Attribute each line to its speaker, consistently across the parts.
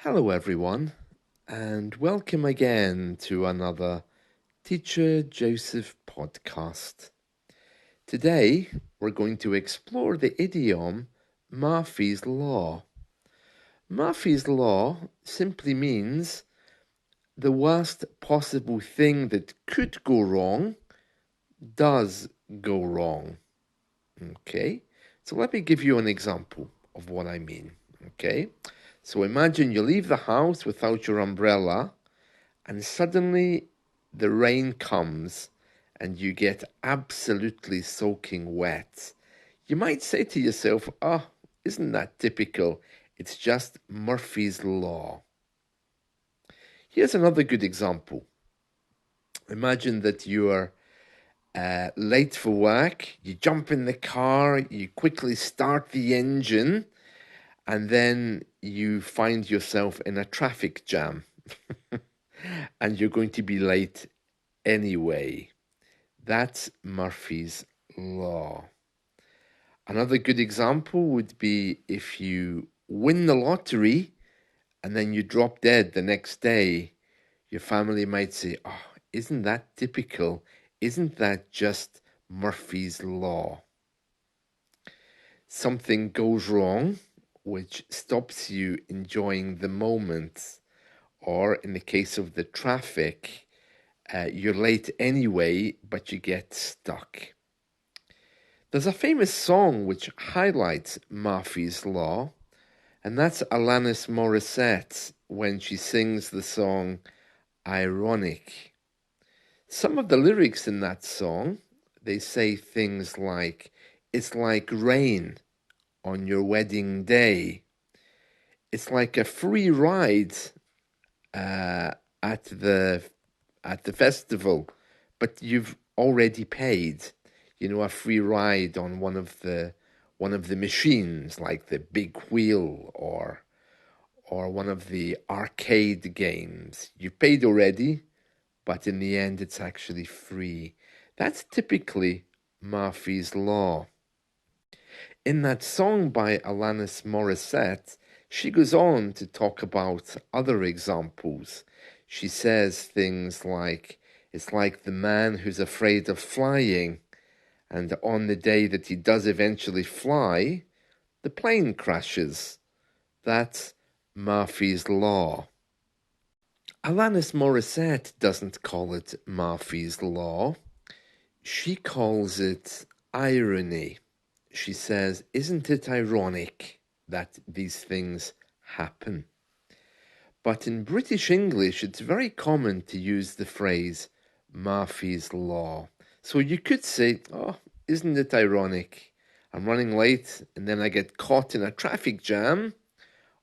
Speaker 1: Hello, everyone, and welcome again to another Teacher Joseph podcast. Today, we're going to explore the idiom Murphy's Law. Murphy's Law simply means the worst possible thing that could go wrong does go wrong. Okay, so let me give you an example of what I mean. Okay, so imagine you leave the house without your umbrella, and suddenly the rain comes and you get absolutely soaking wet. You might say to yourself, isn't that typical? It's just Murphy's Law. Here's another good example. Imagine that you're late for work, you jump in the car, you quickly start the engine, and then you find yourself in a traffic jam and you're going to be late anyway. That's Murphy's Law. Another good example would be if you win the lottery and then you drop dead the next day. Your family might say, isn't that typical? Isn't that just Murphy's Law? Something goes wrong, which stops you enjoying the moment. Or in the case of the traffic, you're late anyway, but you get stuck. There's a famous song which highlights Murphy's Law, and that's Alanis Morissette when she sings the song Ironic. Some of the lyrics in that song, they say things like, it's like rain on your wedding day. It's like a free ride uh, at the festival, but you've already paid. You know, a free ride on one of the machines, like the big wheel or one of the arcade games. You paid already, but in the end, it's actually free. That's typically Murphy's Law. In that song by Alanis Morissette, she goes on to talk about other examples. She says things like, it's like the man who's afraid of flying, and on the day that he does eventually fly, the plane crashes. That's Murphy's Law. Alanis Morissette doesn't call it Murphy's Law. She calls it irony. She says, isn't it ironic that these things happen? But in British English, it's very common to use the phrase Murphy's Law. So you could say, isn't it ironic? I'm running late and then I get caught in a traffic jam.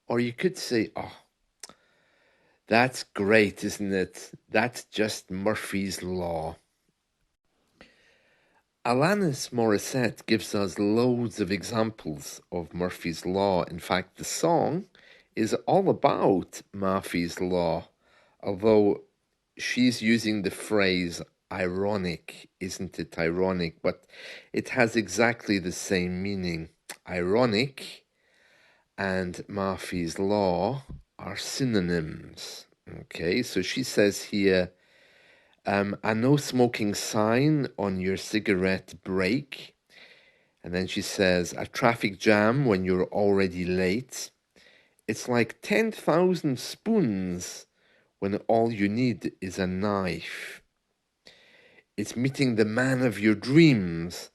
Speaker 1: Or you could say, that's great, isn't it? That's just Murphy's Law. Alanis Morissette gives us loads of examples of Murphy's Law. In fact, the song is all about Murphy's Law, although she's using the phrase ironic, isn't it ironic? But it has exactly the same meaning. Ironic and Murphy's Law are synonyms. Okay, so she says here, a no smoking sign on your cigarette break. And then she says, a traffic jam when you're already late. It's like 10,000 spoons when all you need is a knife. It's meeting the man of your dreams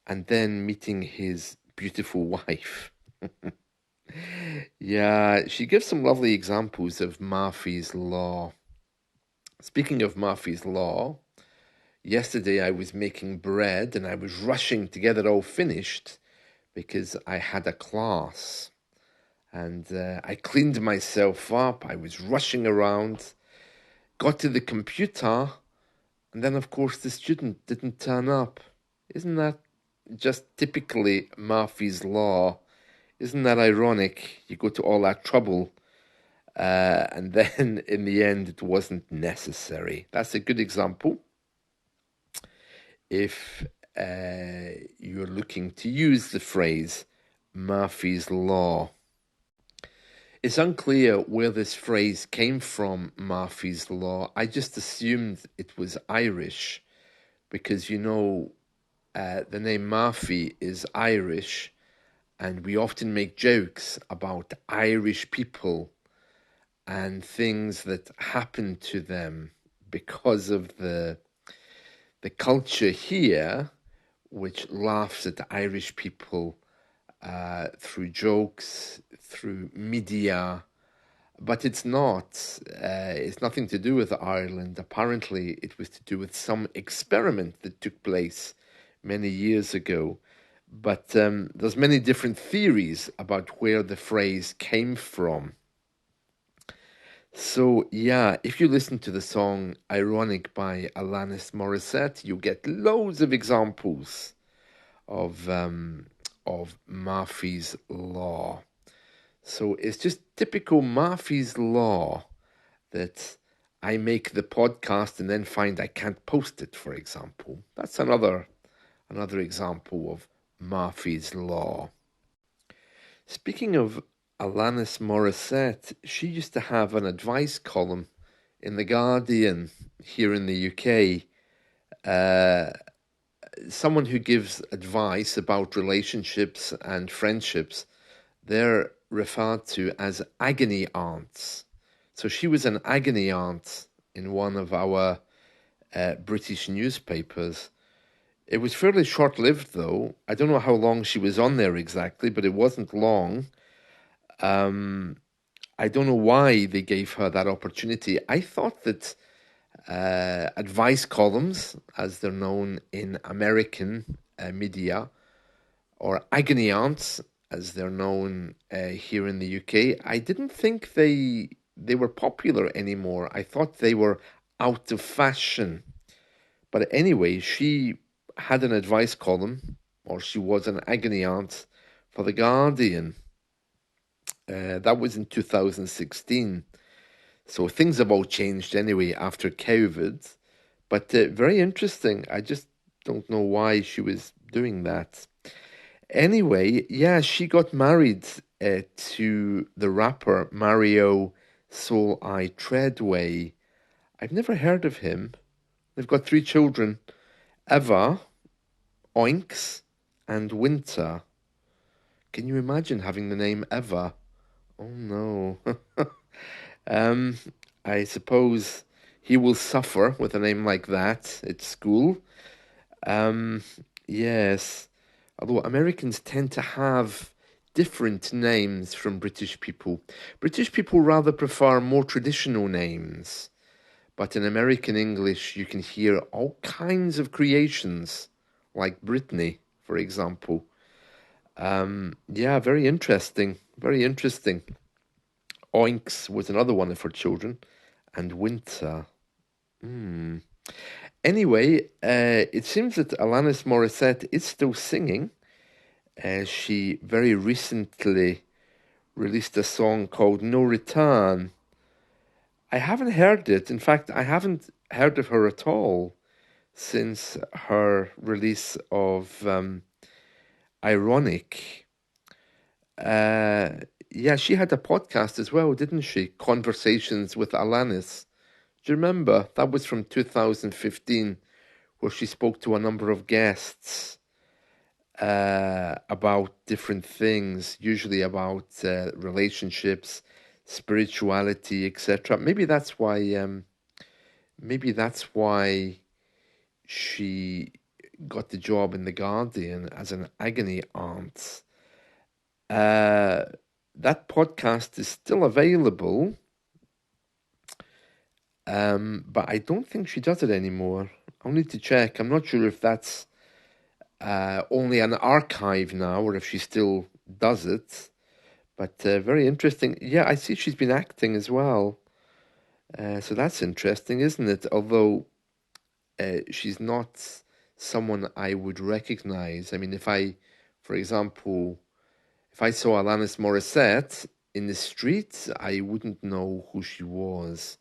Speaker 1: and then meeting his beautiful wife. Yeah, she gives some lovely examples of Murphy's Law. Speaking of Murphy's Law, yesterday I was making bread and I was rushing to get it all finished because I had a class. And I cleaned myself up, I was rushing around, got to the computer, and then of course the student didn't turn up. Isn't that just typically Murphy's Law? Isn't that ironic? You go to all that trouble and then in the end it wasn't necessary. That's a good example if you're looking to use the phrase Murphy's Law. It's unclear where this phrase came from, Murphy's Law. I just assumed it was Irish because, the name Murphy is Irish, and we often make jokes about Irish people and things that happen to them because of the culture here, which laughs at Irish people through jokes, through media. But it's not. It's nothing to do with Ireland. Apparently, it was to do with some experiment that took place many years ago. But there's many different theories about where the phrase came from. So yeah, if you listen to the song "Ironic" by Alanis Morissette, you get loads of examples of Murphy's Law. So it's just typical Murphy's Law that I make the podcast and then find I can't post it, for example. That's another example of Murphy's Law. Speaking of Alanis Morissette, she used to have an advice column in The Guardian here in the UK. Someone who gives advice about relationships and friendships, they're referred to as agony aunts. So she was an agony aunt in one of our British newspapers. It was fairly short-lived, though. I don't know how long she was on there exactly, but it wasn't long. I don't know why they gave her that opportunity. I thought that advice columns, as they're known in American media, or agony aunts, as they're known here in the UK, I didn't think they were popular anymore. I thought they were out of fashion. But anyway, she had an advice column, or she was an agony aunt for The Guardian. That was in 2016. So things have all changed anyway after COVID. But very interesting. I just don't know why she was doing that. Anyway, yeah, she got married to the rapper Mario Soul Eye Treadway. I've never heard of him. They've got 3 children, Eva, Oinks, and Winter. Can you imagine having the name Eva? Oh no. um, I suppose he will suffer with a name like that at school. Um, yes. Although Americans tend to have different names from British people. British people rather prefer more traditional names. But in American English, you can hear all kinds of creations, like Brittany, for example. Yeah, very interesting. Very interesting. Oinks was another one of her children, and Winter. Anyway, it seems that Alanis Morissette is still singing. She very recently released a song called No Return. I haven't heard it. In fact, I haven't heard of her at all since her release of Ironic. Yeah, she had a podcast as well, didn't she? Conversations with Alanis. Do you remember? That was from 2015, where she spoke to a number of guests about different things, usually about relationships, spirituality, etc. Maybe that's why she got the job in The Guardian as an agony aunt. Uh, that podcast is still available, but I don't think she does it anymore. I'll need to check. I'm not sure if that's only an archive now or if she still does it. But very interesting. Yeah, I see she's been acting as well. So that's interesting, isn't it? Although she's not someone I would recognize. I mean, for example, if I saw Alanis Morissette in the street, I wouldn't know who she was.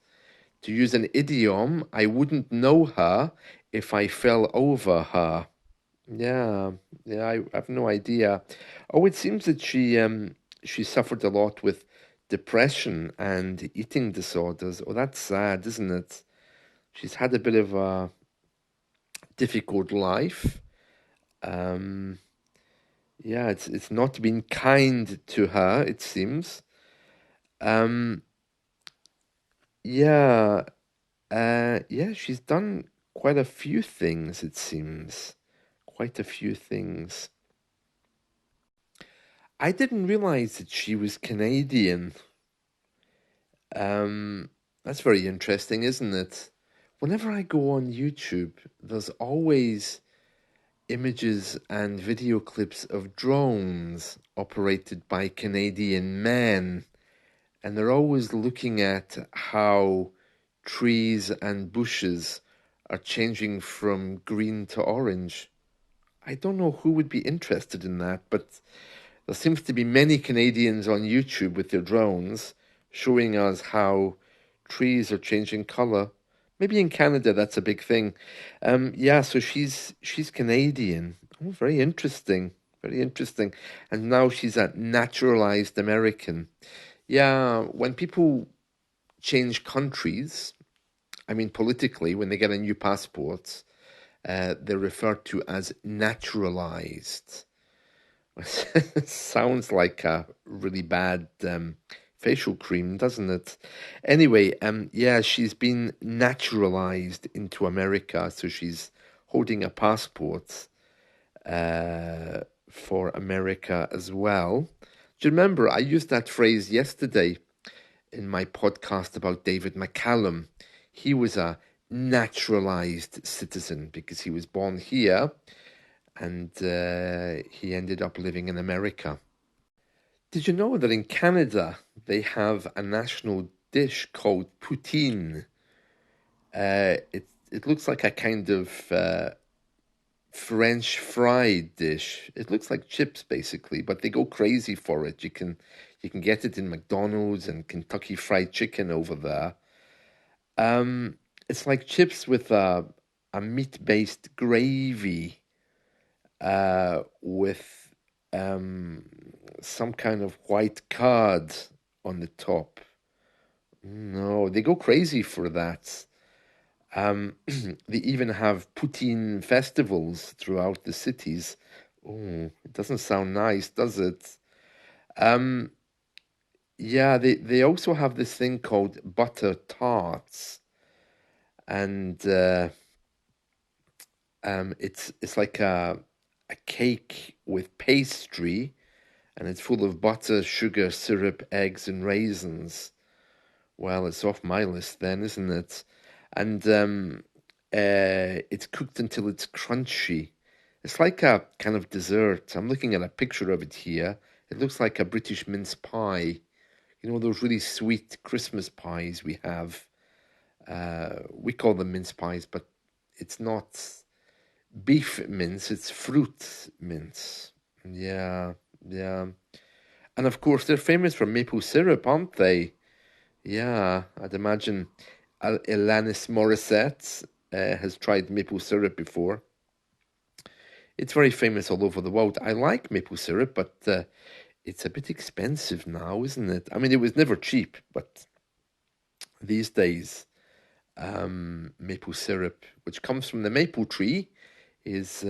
Speaker 1: To use an idiom, I wouldn't know her if I fell over her. Yeah, yeah, I have no idea. Oh, it seems that she suffered a lot with depression and eating disorders. Oh, that's sad, isn't it? She's had a bit of a difficult life. Um, yeah, it's not been kind to her, it seems. Um, yeah, yeah, she's done quite a few things, it seems. Quite a few things. I didn't realize that she was Canadian. Um, that's very interesting, isn't it? Whenever I go on YouTube, there's always images and video clips of drones operated by Canadian men, and they're always looking at how trees and bushes are changing from green to orange. I don't know who would be interested in that, but there seems to be many Canadians on YouTube with their drones showing us how trees are changing color. Maybe in Canada that's a big thing. Yeah, so she's Canadian. Oh, very interesting. Very interesting. And now she's a naturalized American. Yeah, when people change countries, I mean politically, when they get a new passport, they're referred to as naturalized. Sounds like a really bad facial cream, doesn't it? Anyway, yeah, she's been naturalized into America, so she's holding a passport uh, for America as well. Do you remember I used that phrase yesterday in my podcast about David McCallum? He was a naturalized citizen because he was born here and he ended up living in America. Did you know that in Canada they have a national dish called poutine? It looks like a kind of French fried dish. It looks like chips basically, but they go crazy for it. You can get it in McDonald's and Kentucky Fried Chicken over there. It's like chips with a meat-based gravy with um, some kind of white card on the top. No, they go crazy for that. They even have poutine festivals throughout the cities. Oh, it doesn't sound nice, does it? Um, yeah, they also have this thing called butter tarts, and it's like a cake with pastry, and it's full of butter, sugar, syrup, eggs, and raisins. Well, it's off my list then, isn't it? And it's cooked until it's crunchy. It's like a kind of dessert. I'm looking at a picture of it here. It looks like a British mince pie. You know those really sweet Christmas pies we have. We call them mince pies, but it's not beef mince, it's fruit mince. Yeah, yeah. And of course, they're famous for maple syrup, aren't they? Yeah, I'd imagine Alanis Morissette has tried maple syrup before. It's very famous all over the world. I like maple syrup, but it's a bit expensive now, isn't it? I mean, it was never cheap, but these days, maple syrup, which comes from the maple tree, is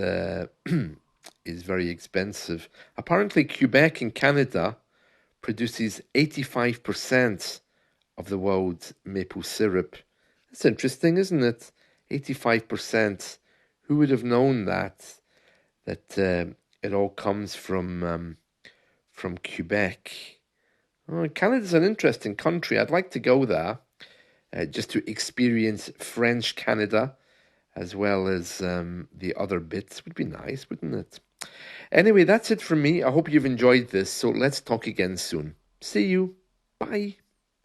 Speaker 1: is very expensive. Apparently, Quebec in Canada produces 85% of the world's maple syrup. That's interesting, isn't it? 85%. Who would have known that? That it all comes from Quebec. Oh, Canada's an interesting country. I'd like to go there just to experience French Canada as well as the other bits. Would be nice, wouldn't it? Anyway, that's it from me. I hope you've enjoyed this. So let's talk again soon. See you. Bye.